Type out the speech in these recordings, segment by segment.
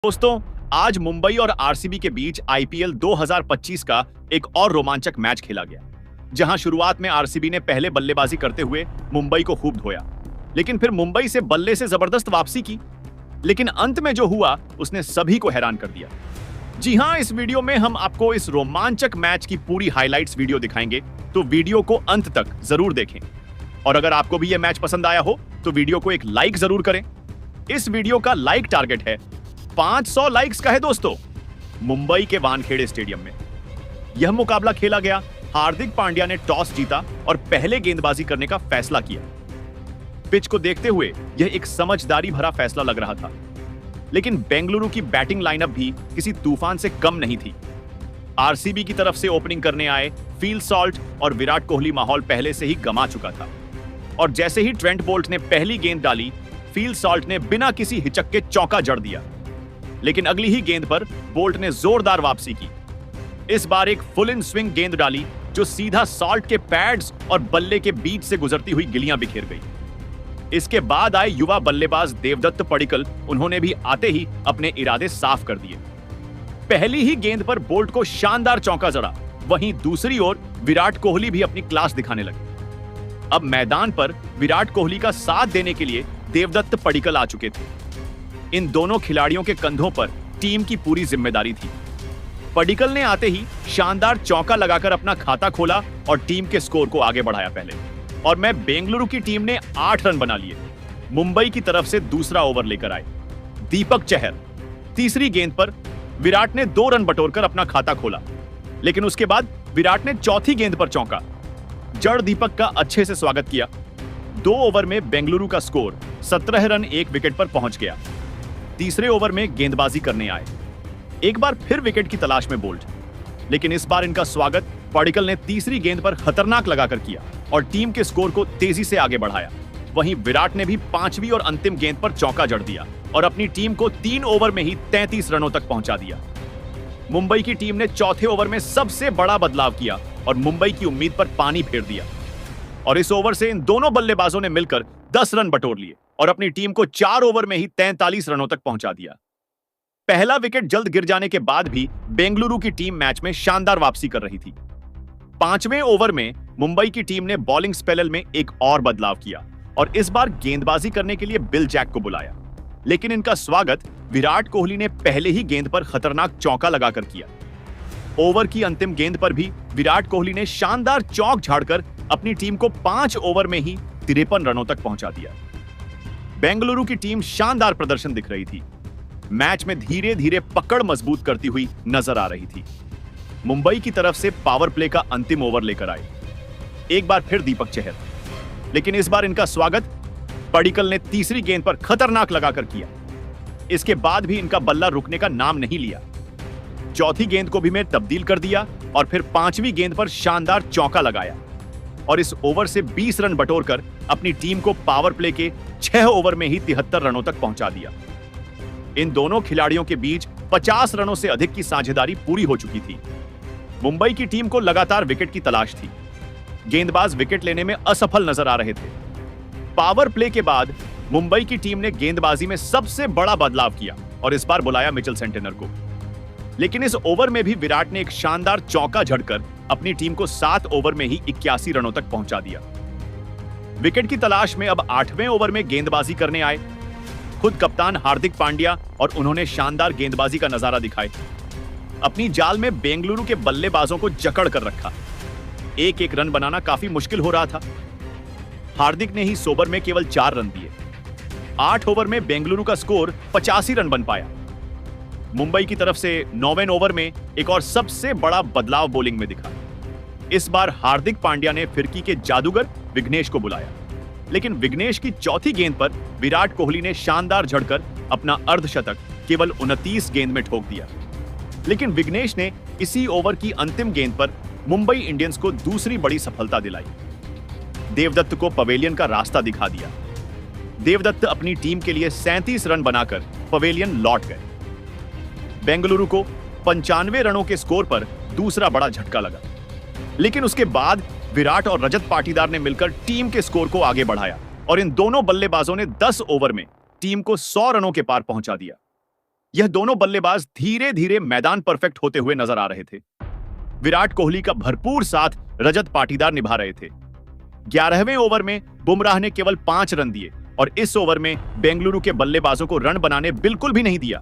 दोस्तों, आज मुंबई और आरसीबी के बीच आईपीएल 2025 का एक और रोमांचक मैच खेला गया, जहां शुरुआत में आरसीबी ने पहले बल्लेबाजी करते हुए मुंबई को खूब धोया, लेकिन फिर मुंबई से बल्ले से जबरदस्त वापसी की। लेकिन अंत में जो हुआ उसने सभी को हैरान कर दिया। जी हां, इस वीडियो में हम आपको इस रोमांचक मैच की पूरी हाइलाइट्स वीडियो दिखाएंगे, तो वीडियो को अंत तक जरूर देखें। और अगर आपको भी यह मैच पसंद आया हो तो वीडियो को एक लाइक जरूर करें। इस वीडियो का लाइक टारगेट है 500 लाइक्स का है दोस्तों। मुंबई के वानखेड़े स्टेडियम में यह मुकाबला खेला गया। हार्दिक पांड्या ने टॉस जीता और पहले गेंदबाजी करने का फैसला किया। पिच को देखते हुए यह एक समझदारी भरा फैसला लग रहा था, लेकिन बेंगलुरु की बैटिंग लाइनअप भी किसी तूफान से कम नहीं थी। आरसीबी की तरफ से ओपनिंग करने आए फील सॉल्ट और विराट कोहली माहौल पहले से ही गमा चुका था, और जैसे ही ट्रेंट बोल्ट ने पहली गेंद डाली, फील सॉल्ट ने बिना किसी हिचक के चौका जड़ दिया। लेकिन अगली ही गेंद पर बोल्ट ने जोरदार वापसी की। इस बार एक फुल इन स्विंग गेंद डाली जो सीधा सॉल्ट के पैड्स और बल्ले के बीच से गुजरती हुई गिलियां बिखेर गई। इसके बाद आए युवा बल्लेबाज देवदत्त पडिक्कल। उन्होंने भी आते ही अपने इरादे साफ कर दिए। पहली ही गेंद पर बोल्ट को शानदार चौका जड़ा। वहीं दूसरी ओर विराट कोहली भी अपनी क्लास दिखाने लगे। अब मैदान पर विराट कोहली का साथ देने के लिए देवदत्त पडिक्कल आ चुके थे। इन दोनों खिलाड़ियों के कंधों पर टीम की पूरी जिम्मेदारी थी। पडिक्कल ने आते ही शानदार चौका लगाकर अपना खाता खोला और टीम के स्कोर को आगे बढ़ाया पहले। और मैं बेंगलुरु की टीम ने 8 रन बना लिए। मुंबई की तरफ से दूसरा ओवर लेकर आए दीपक चहर। तीसरी गेंद पर विराट ने 2 रन बटोरकर अपना खाता खोला, लेकिन उसके बाद विराट ने चौथी गेंद पर चौंका। जड़ दीपक का अच्छे से स्वागत किया। 2 ओवर में बेंगलुरु का स्कोर 17 रन 1 विकेट पर पहुंच गया। तीसरे ओवर में गेंदबाजी करने आए एक बार फिर विकेट की तलाश में बोल्ट, लेकिन इस बार इनका स्वागत पडिक्कल ने तीसरी गेंद पर खतरनाक लगाकर किया और टीम के स्कोर को तेजी से आगे बढ़ाया। वहीं विराट ने भी 5वीं और अंतिम गेंद पर चौका जड़ दिया और अपनी टीम को 3 ओवर में ही 33 रनों तक पहुंचा दिया। मुंबई की टीम ने चौथे ओवर में सबसे बड़ा बदलाव किया और मुंबई की उम्मीद पर पानी फेर दिया, और इस ओवर से इन दोनों बल्लेबाजों ने मिलकर 10 रन बटोर लिए और अपनी टीम को 4 ओवर में ही 43 रनों तक पहुंचा दिया। पहला विकेट जल्द गिर जाने के बाद भी बेंगलुरु की टीम मैच में शानदार वापसी कर रही थी। 5वें ओवर में मुंबई की टीम ने बॉलिंग स्पेल में एक और बदलाव किया और इस बार गेंदबाजी करने के लिए बिल जैक को बुलाया, लेकिन इनका स्वागत विराट कोहली ने पहले ही गेंद पर खतरनाक चौका लगाकर किया। ओवर की अंतिम गेंद पर भी विराट कोहली ने शानदार चौक झाड़कर अपनी टीम को 5 ओवर में ही 53 रनों तक पहुंचा दिया। बेंगलुरु की टीम शानदार प्रदर्शन दिख रही थी। मैच में धीरे धीरे पकड़ मजबूत करती हुई नजर आ रही थी। मुंबई की तरफ से पावर प्ले का अंतिम ओवर लेकर आए एक बार फिर दीपक चहर, लेकिन इस बार इनका स्वागत पडिक्कल ने तीसरी गेंद पर खतरनाक लगाकर किया। इसके बाद भी इनका बल्ला रुकने का नाम नहीं लिया। चौथी गेंद को भी मैं तब्दील कर दिया और फिर 5वीं गेंद पर शानदार चौका लगाया और इस ओवर से 20 रन बटोरकर अपनी टीम को पावर प्ले के 6 ओवर में ही 73 रनों तक पहुंचा दिया। इन दोनों खिलाड़ियों के बीच 50 रनों से अधिक की साझेदारी पूरी हो चुकी थी। मुंबई की टीम को लगातार विकेट की तलाश थी। गेंदबाज विकेट लेने में असफल नजर आ रहे थे। पावर प्ले के बाद मुंबई की टीम ने गेंदबाजी में सबसे बड़ा बदलाव किया और इस बार बुलाया मिचेल सेंटेनर को, लेकिन इस ओवर में भी विराट ने एक शानदार चौका झड़कर अपनी टीम को 7 ओवर में ही 81 रनों तक पहुंचा दिया। विकेट की तलाश में अब 8वें ओवर में गेंदबाजी करने आए खुद कप्तान हार्दिक पांड्या, और उन्होंने शानदार गेंदबाजी का नजारा दिखाया। अपनी जाल में बेंगलुरु के बल्लेबाजों को जकड़ कर रखा। एक एक रन बनाना काफी मुश्किल हो रहा था। हार्दिक ने ही सोबर में केवल 4 रन दिए। 8 ओवर में बेंगलुरु का स्कोर 85 रन बन पाया। मुंबई की तरफ से 9वें ओवर में एक और सबसे बड़ा बदलाव बॉलिंग में दिखा। इस बार हार्दिक पांड्या ने फिरकी के जादूगर विघ्नेश को बुलाया, लेकिन विघ्नेश की चौथी गेंद पर विराट कोहली ने शानदार झड़कर अपना अर्धशतक केवल 29 गेंद में ठोक दिया। लेकिन विघ्नेश ने इसी ओवर की अंतिम गेंद पर मुंबई इंडियंस को दूसरी बड़ी सफलता दिलाई। देवदत्त को पवेलियन का रास्ता दिखा दिया। देवदत्त अपनी टीम के लिए 37 रन बनाकर पवेलियन लौट गए। बेंगलुरु को 95 रनों के स्कोर पर दूसरा बड़ा झटका लगा, लेकिन उसके बाद विराट और रजत पाटीदार ने मिलकर टीम के स्कोर को आगे बढ़ाया और इन दोनों बल्लेबाजों ने 10 ओवर में टीम को 100 रनों के पार पहुंचा दिया। यह दोनों बल्लेबाज धीरे धीरे मैदान परफेक्ट होते हुए नजर आ रहे थे। विराट कोहली का भरपूर साथ रजत पाटीदार निभा रहे थे। 11वें ओवर में बुमराह ने केवल 5 रन दिए और इस ओवर में बेंगलुरु के बल्लेबाजों को रन बनाने बिल्कुल भी नहीं दिया।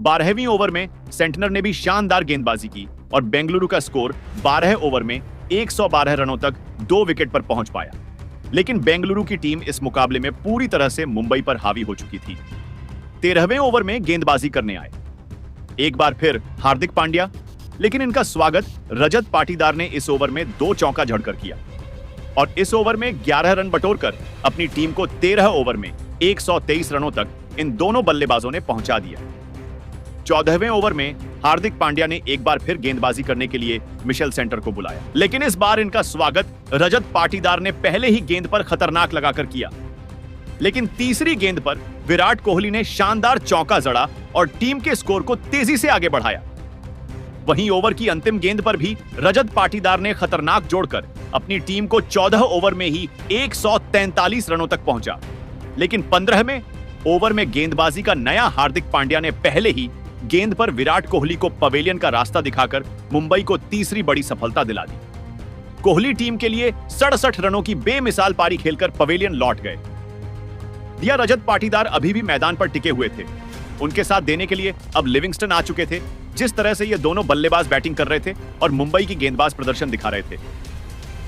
12वीं ओवर में सेंटनर ने भी शानदार गेंदबाजी की और बेंगलुरु का स्कोर 12 ओवर में 112 रनों तक 2 विकेट पर पहुंच पाया। लेकिन बेंगलुरु की टीम इस मुकाबले में पूरी तरह से मुंबई पर हावी हो चुकी थी। 13वें ओवर में गेंदबाजी करने आए एक बार फिर हार्दिक पांड्या, लेकिन इनका स्वागत रजत पाटीदार ने इस ओवर में 2 चौका जड़कर किया और इस ओवर में 11 रन बटोरकर अपनी टीम को 13 ओवर में 123 रनों तक इन दोनों बल्लेबाजों ने पहुंचा दिया। 14वें ओवर में हार्दिक पांड्या ने एक बार फिर गेंदबाजी करने के लिए मिशेल सेंटर को बुलाया, लेकिन इस बार इनका स्वागत रजत पाटीदार ने पहले ही गेंद पर खतरनाक लगाकर किया। लेकिन तीसरी गेंद पर विराट कोहली ने शानदार चौका जड़ा और टीम के स्कोर को तेजी से आगे बढ़ाया। वहीं ओवर की अंतिम गेंद पर भी रजत पाटीदार ने खतरनाक जोड़कर अपनी टीम को 14 ओवर में ही 143 रनों तक पहुंचा। लेकिन 15वें ओवर में गेंदबाजी का नया हार्दिक पांड्या ने पहले ही गेंद पर विराट कोहली को पवेलियन का रास्ता दिखाकर मुंबई को तीसरी बड़ी सफलता दिला दी। कोहली टीम के लिए 67 रनों की बेमिसाल पारी खेलकर पवेलियन लौट गए। दिया रजत पाटीदार अभी भी मैदान पर टिके हुए थे। उनके साथ देने के लिए अब लिविंगस्टन आ चुके थे। जिस तरह से ये दोनों बल्लेबाज बैटिंग कर रहे थे और मुंबई की गेंदबाज प्रदर्शन दिखा रहे थे,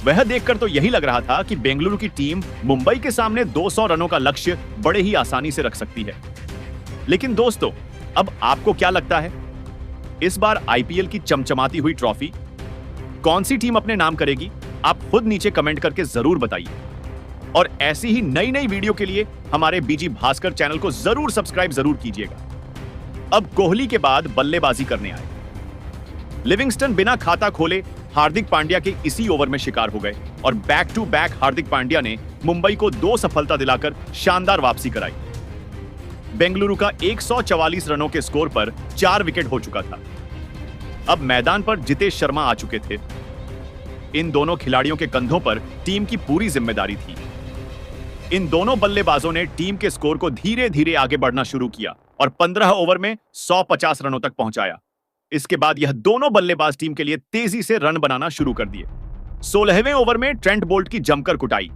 वह देखकर तो यही लग रहा था कि बेंगलुरु की टीम मुंबई के सामने 200 रनों का लक्ष्य बड़े ही आसानी से रख सकती है। लेकिन दोस्तों, अब आपको क्या लगता है, इस बार आईपीएल की चमचमाती हुई ट्रॉफी कौन सी टीम अपने नाम करेगी? आप खुद नीचे कमेंट करके जरूर बताइए और ऐसी ही नई नई वीडियो के लिए हमारे बीजी भास्कर चैनल को जरूर सब्सक्राइब जरूर कीजिएगा। अब कोहली के बाद बल्लेबाजी करने आए लिविंगस्टन बिना खाता खोले हार्दिक पांड्या के इसी ओवर में शिकार हो गए और back to back Hardik Pandya ने मुंबई को 2 सफलता दिलाकर शानदार वापसी कराई। बेंगलुरु का 144 रनों के स्कोर पर 4 विकेट हो चुका था। अब मैदान पर जितेश शर्मा आ चुके थे। इन दोनों खिलाड़ियों के कंधों पर टीम की पूरी जिम्मेदारी थी। इन दोनों बल्लेबाजों ने टीम के स्कोर को धीरे धीरे आगे बढ़ना शुरू किया और 15 ओवर में 150 रनों तक पहुंचाया। इसके बाद यह दोनों बल्लेबाज टीम के लिए तेजी से रन बनाना शुरू कर दिए। 16वें ओवर में ट्रेंट बोल्ट की जमकर कुटाई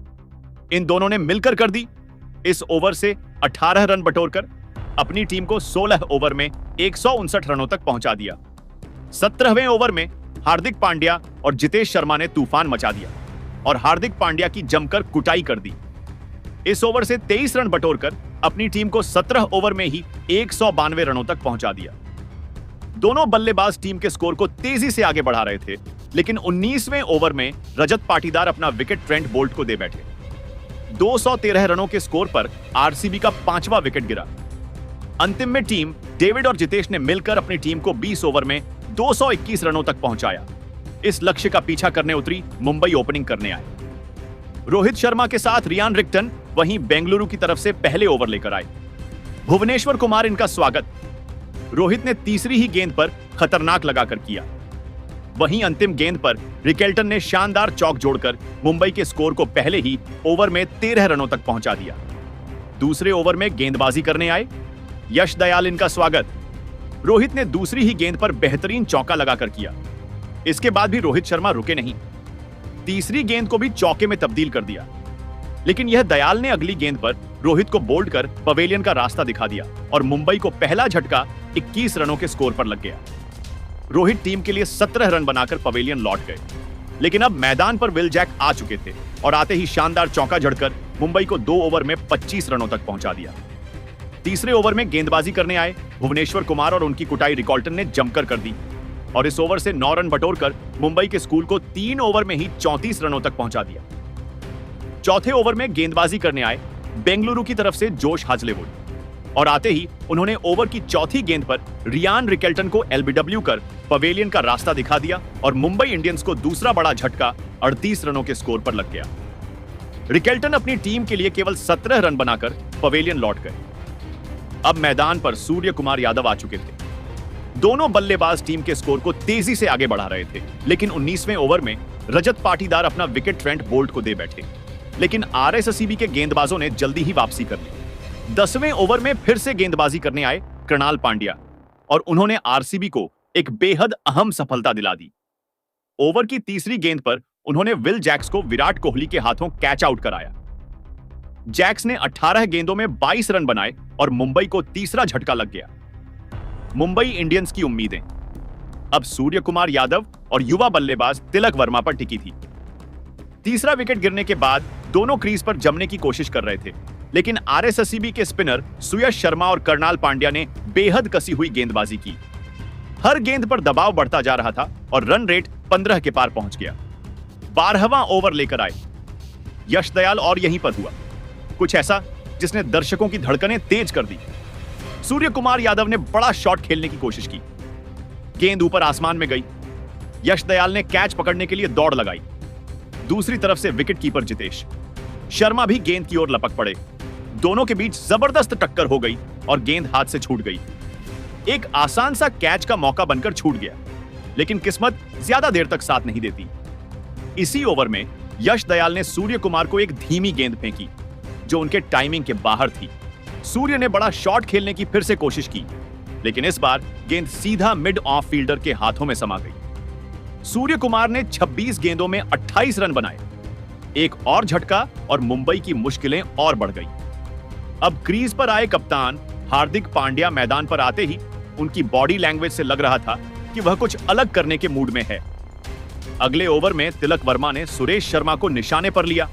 इन दोनों ने मिलकर कर दी। इस ओवर से 18 रन बटोरकर अपनी टीम को 16 ओवर में 159 रनों तक पहुंचा दिया। 17वें ओवर में हार्दिक पांड्या और जितेश शर्मा ने तूफान मचा दिया और हार्दिक पांड्या की जमकर कुटाई कर दी। इस ओवर से 23 रन बटोरकर अपनी टीम को 17 ओवर में ही 192 रनों तक पहुंचा दिया। दोनों बल्लेबाज टीम के स्कोर को तेजी से आगे बढ़ा रहे थे, लेकिन 19वें ओवर में रजत पाटीदार अपना विकेट ट्रेंट बोल्ट को दे बैठे। 213 रनों के स्कोर पर आरसीबी का 5वां विकेट गिरा। अंतिम में टीम डेविड और जितेश ने मिलकर अपनी टीम को 20 ओवर में 221 रनों तक पहुंचाया। इस लक्ष्य का पीछा करने उतरी मुंबई ओपनिंग करने आए। रोहित शर्मा के साथ रियान रिक्टन वहीं बेंगलुरु की तरफ से पहले ओवर लेकर आए। भुवनेश्वर कुमार इनका स्वागत रोहित ने तीसरी ही गेंद पर खतरनाक लगाकर किया। वहीं अंतिम गेंद पर रिकेल्टन ने शानदार चौक जोड़कर मुंबई के स्कोर को पहले ही ओवर में 13 रनों तक पहुंचा दिया। दूसरे ओवर में गेंदबाजी करने आए यश दयाल इनका स्वागत रोहित ने दूसरी ही गेंद पर बेहतरीन चौका लगाकर किया। इसके बाद भी रोहित शर्मा रुके नहीं, तीसरी गेंद को भी चौके में तब्दील कर दिया। लेकिन यह दयाल ने अगली गेंद पर रोहित को बोल्ड कर पवेलियन का रास्ता दिखा दिया और मुंबई को पहला झटका 21 रनों के स्कोर पर लग गया। रोहित टीम के लिए 17 रन बनाकर पवेलियन लौट गए। लेकिन अब मैदान पर विल जैक आ चुके थे और आते ही शानदार चौका जड़कर मुंबई को 2 ओवर में 25 रनों तक पहुंचा दिया। तीसरे ओवर में गेंदबाजी करने आए भुवनेश्वर कुमार और उनकी कुटाई रिकॉल्टन ने जमकर कर दी और इस ओवर से 9 रन बटोरकर मुंबई के स्कूल को 3 ओवर में ही 34 रनों तक पहुंचा दिया। चौथे ओवर में गेंदबाजी करने आए बेंगलुरु की तरफ से जोश हाजलेवुड और आते ही उन्होंने ओवर की चौथी गेंद पर रियान रिकेल्टन को एलबीडब्ल्यू कर पवेलियन का रास्ता दिखा दिया और मुंबई इंडियंस को दूसरा बड़ा झटका 38 रनों के स्कोर पर लग गया। रिकेल्टन अपनी टीम के लिए केवल 17 रन बनाकर पवेलियन लौट गए। अब मैदान पर सूर्य कुमार यादव आ चुके थे। दोनों बल्लेबाज टीम के स्कोर को तेजी से आगे बढ़ा रहे थे, लेकिन 19वें ओवर में रजत पाटीदार अपना विकेट ट्रेंट बोल्ट को दे बैठे। लेकिन आरसीबी के गेंदबाजों ने जल्दी ही वापसी कर ली। 10वें ओवर में फिर से गेंदबाजी करने आए कृणाल पांड्या और उन्होंने आरसीबी को एक बेहद अहम सफलता दिला दी। ओवर की तीसरी गेंद पर उन्होंने विल जैक्स को विराट कोहली के हाथों कैच आउट कराया। जैक्स ने 18 गेंदों में 22 रन बनाए और मुंबई को तीसरा झटका लग गया। मुंबई इंडियंस की उम्मीदें अब सूर्य कुमार यादव और युवा बल्लेबाज तिलक वर्मा पर टिकी थी। तीसरा विकेट गिरने के बाद दोनों क्रीज पर जमने की कोशिश कर रहे थे, लेकिन आरसीबी के स्पिनर सुयश शर्मा और करनाल पांड्या ने बेहद कसी हुई गेंदबाजी की। हर गेंद पर दबाव बढ़ता जा रहा था और रन रेट 15 के पार पहुंच गया। 12वां ओवर लेकर आए यश दयाल और यहीं पर हुआ कुछ ऐसा जिसने दर्शकों की धड़कनें तेज कर दी। सूर्य कुमार यादव ने बड़ा शॉट खेलने की कोशिश की, गेंद ऊपर आसमान में गई। यश दयाल ने कैच पकड़ने के लिए दौड़ लगाई। दूसरी तरफ से विकेट कीपर जितेश शर्मा भी गेंद की ओर लपक पड़े। दोनों के बीच जबरदस्त टक्कर हो गई और गेंद हाथ से छूट गई। एक आसान सा कैच का मौका बनकर छूट गया, लेकिन किस्मत ज्यादा देर तक साथ नहीं देती। इसी ओवर में यश दयाल ने सूर्य कुमार को एक धीमी गेंद फेंकी जो उनके टाइमिंग के बाहर थी। सूर्य ने बड़ा शॉट खेलने की फिर से कोशिश की, लेकिन इस बार गेंद सीधा मिड ऑफ फील्डर के हाथों में समा गई। सूर्य कुमार ने 26 गेंदों में 28 रन बनाए। एक और झटका और मुंबई की मुश्किलें और बढ़ गई। अब क्रीज पर आए कप्तान हार्दिक पांड्या मैदान पर आते ही उनकी बॉडी लैंग्वेज से लग रहा था कि वह कुछ अलग करने के मूड में है। अगले ओवर में तिलक वर्मा ने सुरेश शर्मा को निशाने पर लिया।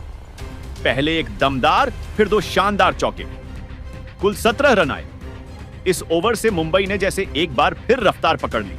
पहले एक दमदार फिर 2 शानदार चौके, कुल 17 रन आए। इस ओवर से मुंबई ने जैसे एक बार फिर रफ्तार पकड़ ली।